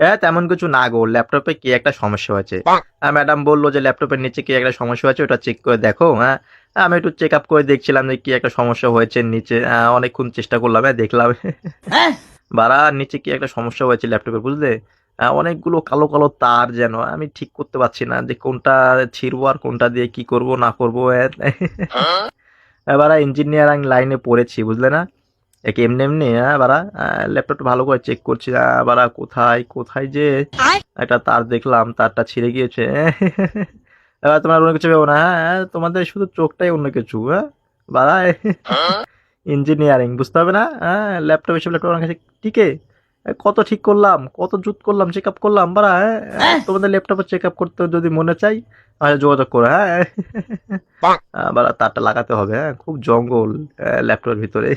হ্যাঁ, তেমন কিছু না গো। ল্যাপটপে কি একটা সমস্যা হয়েছে। ম্যাডাম বলল যে, "ল্যাপটপের নিচে কি একটা সমস্যা হয়েছে, ওটা চেক করে দেখো।" হ্যাঁ? আমি একটু চেক আপ করে দেখছিলাম যে কি একটা সমস্যা হয়েছে নিচে। অনেকক্ষণ চেষ্টা করলাম, দেখলাম বাড়া নিচে কি একটা সমস্যা হয়েছে ল্যাপটপের, বুঝলে? অনেকগুলো কালো, কালো তার যেন। আমি ঠিক করতে পারছি না যে কোনটা ছিঁড়বো আর কোনটা দিয়ে কি করব না করব। বাড়া ইঞ্জিনিয়ারিং লাইনে পড়েছি, বুঝলে না? এমনি, এমনি বাড়া ল্যাপটপটা ভালো করে চেক করছি। বাড়া কোথায়, কোথায় যে একটা তার দেখলাম, তারটা ছিঁড়ে গিয়েছে। এবার তোমরা অন্য কিছু ভেবো না, তোমাদের শুধু চোখটাই অন্য কিছু, বাড়া ইঞ্জিনিয়ারিং বুঝতে হবে না? ল্যাপটপ এসব ল্যাপটপ আমার কাছে টিকে? কত ঠিক করলাম, কত জুত করলাম, চেক আপ করলাম বাড়া। তোমাদের ল্যাপটপে চেক আপ করতে যদি মনে চাই আমাকে যোগাযোগ করো, হ্যাঁ? বাড়া তারটা লাগাতে হবে, খুব জঙ্গল ল্যাপটপের ভিতরে।